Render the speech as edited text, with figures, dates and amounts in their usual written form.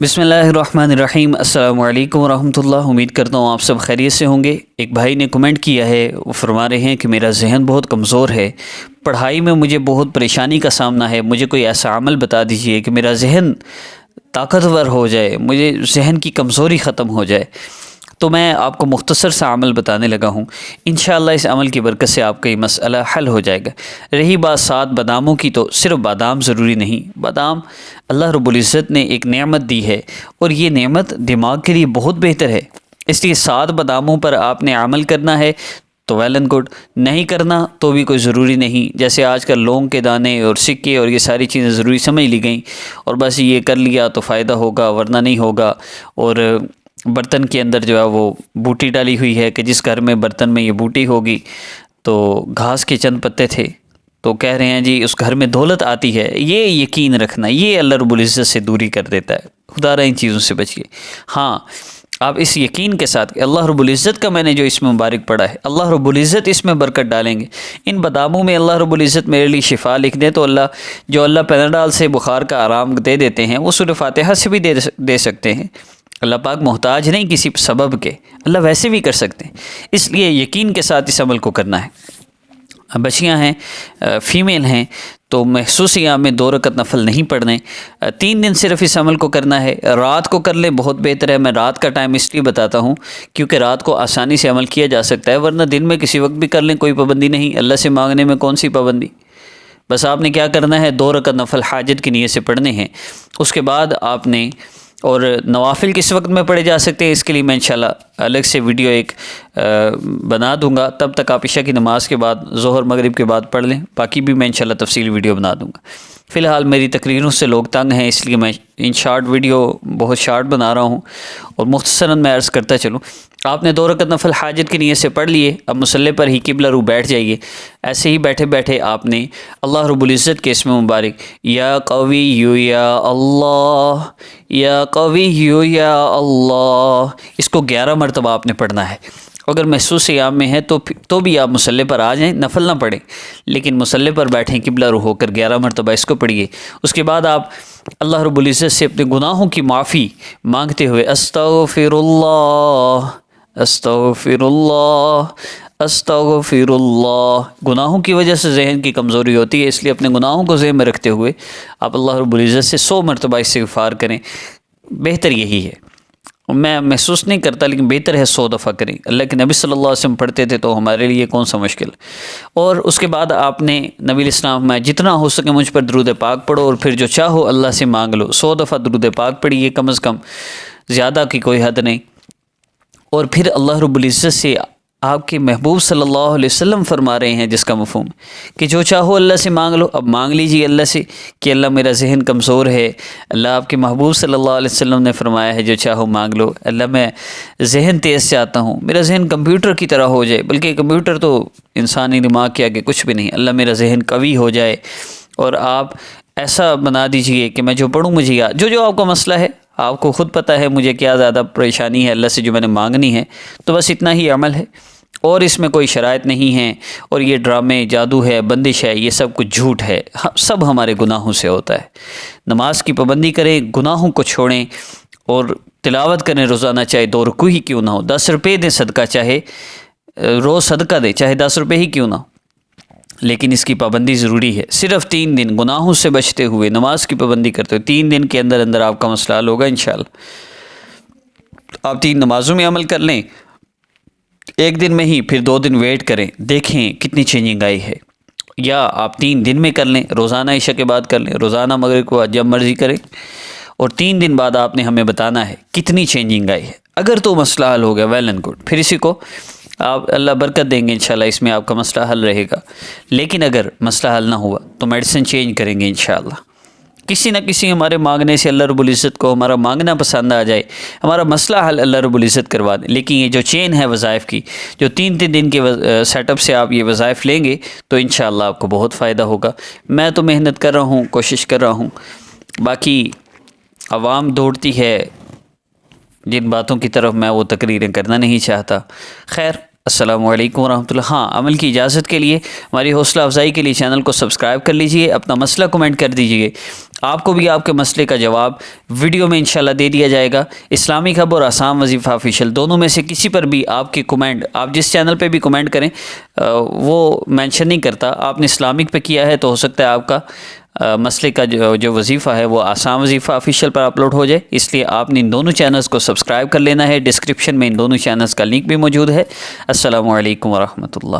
بسم اللہ الرحمن الرحیم۔ السلام علیکم ورحمۃ اللہ۔ امید کرتا ہوں آپ سب خیریت سے ہوں گے۔ ایک بھائی نے کمنٹ کیا ہے، وہ فرما رہے ہیں کہ میرا ذہن بہت کمزور ہے، پڑھائی میں مجھے بہت پریشانی کا سامنا ہے، مجھے کوئی ایسا عمل بتا دیجئے کہ میرا ذہن طاقتور ہو جائے، مجھے ذہن کی کمزوری ختم ہو جائے۔ تو میں آپ کو مختصر سا عمل بتانے لگا ہوں، انشاءاللہ اس عمل کی برکت سے آپ کا یہ مسئلہ حل ہو جائے گا۔ رہی بات 7 باداموں کی، تو صرف بادام ضروری نہیں، بادام اللہ رب العزت نے ایک نعمت دی ہے، اور یہ نعمت دماغ کے لیے بہت بہتر ہے، اس لیے 7 باداموں پر آپ نے عمل کرنا ہے تو ویل اینڈ گڈ، نہیں کرنا تو بھی کوئی ضروری نہیں۔ جیسے آج کل لونگ کے دانے اور سکے اور یہ ساری چیزیں ضروری سمجھ لی گئیں، اور بس یہ کر لیا تو فائدہ ہوگا ورنہ نہیں ہوگا۔ اور برتن کے اندر جو ہے وہ بوٹی ڈالی ہوئی ہے کہ جس گھر میں برتن میں یہ بوٹی ہوگی تو گھاس کے چند پتے تھے، تو کہہ رہے ہیں جی اس گھر میں دولت آتی ہے۔ یہ یقین رکھنا، یہ اللہ رب العزت سے دوری کر دیتا ہے، خدا را ان چیزوں سے بچیے۔ ہاں، آپ اس یقین کے ساتھ کہ اللہ رب العزت کا میں نے جو اس میں مبارک پڑھا ہے، اللہ رب العزت اس میں برکت ڈالیں گے۔ ان باداموں میں اللہ رب العزت میرے لیے شفا لکھ دیں تو اللہ پیناڈال سے بخار کا آرام دے دیتے ہیں، وہ سورہ فاتحہ سے بھی دے سکتے ہیں۔ اللہ پاک محتاج نہیں کسی سبب کے، اللہ ویسے بھی کر سکتے ہیں، اس لیے یقین کے ساتھ اس عمل کو کرنا ہے۔ بچیاں ہیں، فیمیل ہیں، تو محسوس ایام میں 2 رکعت نفل نہیں پڑھنے، 3 دن صرف اس عمل کو کرنا ہے۔ رات کو کر لیں بہت بہتر ہے، میں رات کا ٹائم اس لیے بتاتا ہوں کیونکہ رات کو آسانی سے عمل کیا جا سکتا ہے، ورنہ دن میں کسی وقت بھی کر لیں، کوئی پابندی نہیں، اللہ سے مانگنے میں کون سی پابندی۔ بس آپ نے کیا کرنا ہے، 2 رکعت نفل حاجت کی نیت سے پڑھنے ہیں۔ اس کے بعد آپ نے، اور نوافل کس وقت میں پڑھے جا سکتے ہیں، اس کے لیے میں انشاءاللہ الگ سے ویڈیو ایک بنا دوں گا، تب تک آپ عشاء کی نماز کے بعد، ظہر مغرب کے بعد پڑھ لیں، باقی بھی میں انشاءاللہ تفصیلی ویڈیو بنا دوں گا۔ فی الحال میری تقریروں سے لوگ تنگ ہیں، اس لیے میں ان شارٹ ویڈیو بہت شارٹ بنا رہا ہوں، اور مختصراً میں عرض کرتا چلوں۔ آپ نے 2 رکعت نفل حاجت کی نیت سے پڑھ لیے، اب مصلی پر ہی قبلہ رو بیٹھ جائیے۔ ایسے ہی بیٹھے بیٹھے آپ نے اللہ رب العزت کے اسم مبارک یا قوی یا اللہ، یا قوی یا اللہ، اس کو 11 مرتبہ آپ نے پڑھنا ہے۔ اگر محسوس ایام میں ہے تو بھی آپ مصلی پر آ جائیں، نفل نہ پڑھیں، لیکن مصلی پر بیٹھیں، قبلہ رو ہو کر 11 مرتبہ اس کو پڑھیے۔ اس کے بعد آپ اللہ رب العزت سے اپنے گناہوں کی معافی مانگتے ہوئے استغفر اللہ، استغفر اللہ، استغفر اللہ۔ گناہوں کی وجہ سے ذہن کی کمزوری ہوتی ہے، اس لیے اپنے گناہوں کو ذہن میں رکھتے ہوئے آپ اللہ رب العزت سے 100 مرتبہ استغفار کریں، بہتر یہی ہے۔ میں محسوس نہیں کرتا، لیکن بہتر ہے 100 دفعہ کریں۔ اللہ کے نبی صلی اللہ علیہ وسلم پڑھتے تھے تو ہمارے لیے کون سا مشکل۔ اور اس کے بعد آپ نے نبی الاسلام میں جتنا ہو سکے مجھ پر درود پاک پڑھو، اور پھر جو چاہو اللہ سے مانگ لو۔ 100 دفعہ درود پاک پڑھیے کم از کم، زیادہ کی کوئی حد نہیں۔ اور پھر اللہ رب العزت سے آپ کے محبوب صلی اللہ علیہ وسلم فرما رہے ہیں، جس کا مفہوم کہ جو چاہو اللہ سے مانگ لو۔ اب مانگ لیجیے اللہ سے کہ اللہ میرا ذہن کمزور ہے۔ اللہ آپ کے محبوب صلی اللہ علیہ وسلم نے فرمایا ہے جو چاہو مانگ لو۔ اللہ میں ذہن تیز چاہتا ہوں، میرا ذہن کمپیوٹر کی طرح ہو جائے، بلکہ کمپیوٹر تو انسانی دماغ کے آگے کچھ بھی نہیں۔ اللہ میرا ذہن قوی ہو جائے، اور آپ ایسا بنا دیجئے کہ میں جو پڑھوں مجھے یاد، جو آپ کا مسئلہ ہے آپ کو خود پتہ ہے مجھے کیا زیادہ پریشانی ہے، اللہ سے جو میں نے مانگنی ہے، تو بس اتنا ہی عمل ہے، اور اس میں کوئی شرائط نہیں ہے، اور یہ ڈرامے، جادو ہے، بندش ہے، یہ سب کچھ جھوٹ ہے، سب ہمارے گناہوں سے ہوتا ہے۔ نماز کی پابندی کریں، گناہوں کو چھوڑیں، اور تلاوت کریں روزانہ، چاہے 2 رکوع ہی کیوں نہ ہو، 10 روپے دیں صدقہ، چاہے روز صدقہ دیں، چاہے 10 روپے ہی کیوں نہ ہو، لیکن اس کی پابندی ضروری ہے۔ صرف 3 دن گناہوں سے بچتے ہوئے نماز کی پابندی کرتے ہوئے 3 دن کے اندر اندر آپ کا مسئلہ حل ہوگا انشاءاللہ۔ آپ 3 نمازوں میں عمل کر لیں، 1 دن میں ہی، پھر 2 دن ویٹ کریں، دیکھیں کتنی چینجنگ آئی ہے۔ یا آپ 3 دن میں کر لیں، روزانہ عشاء کے بعد کر لیں، روزانہ مغرب کو جب مرضی کریں، اور 3 دن بعد آپ نے ہمیں بتانا ہے کتنی چینجنگ آئی ہے۔ اگر تو مسئلہ حل ہو گیا ویل اینڈ گڈ، پھر اسی کو آپ اللہ برکت دیں گے انشاءاللہ، اس میں آپ کا مسئلہ حل رہے گا۔ لیکن اگر مسئلہ حل نہ ہوا تو میڈیسن چینج کریں گے انشاءاللہ۔ کسی نہ کسی ہمارے مانگنے سے اللہ رب العزت کو ہمارا مانگنا پسند آ جائے، ہمارا مسئلہ حل اللہ رب العزت کروا دیں۔ لیکن یہ جو چین ہے وظائف کی، جو 3 دن کے سیٹ اپ سے آپ یہ وظائف لیں گے تو انشاءاللہ آپ کو بہت فائدہ ہوگا۔ میں تو محنت کر رہا ہوں، کوشش کر رہا ہوں، باقی عوام دوڑتی ہے جن باتوں کی طرف میں وہ تقریریں کرنا نہیں چاہتا۔ خیر، السلام علیکم ورحمۃ اللہ۔ ہاں، عمل کی اجازت کے لیے، ہماری حوصلہ افزائی کے لیے چینل کو سبسکرائب کر لیجئے، اپنا مسئلہ کمنٹ کر دیجئے۔ آپ کو بھی آپ کے مسئلے کا جواب ویڈیو میں انشاءاللہ دے دیا جائے گا۔ اسلامک ہب اور آسام وظیفہ آفیشیل دونوں میں سے کسی پر بھی آپ کی کمنٹ، آپ جس چینل پہ بھی کمنٹ کریں وہ مینشن نہیں کرتا، آپ نے اسلامک پہ کیا ہے تو ہو سکتا ہے آپ کا مسئلے کا جو وظیفہ ہے وہ آسام وظیفہ آفیشیل پر اپلوڈ ہو جائے، اس لیے آپ نے ان دونوں چینلز کو سبسکرائب کر لینا ہے۔ ڈسکرپشن میں ان دونوں چینلز کا لنک بھی موجود ہے۔ السلام علیکم ورحمۃ اللہ۔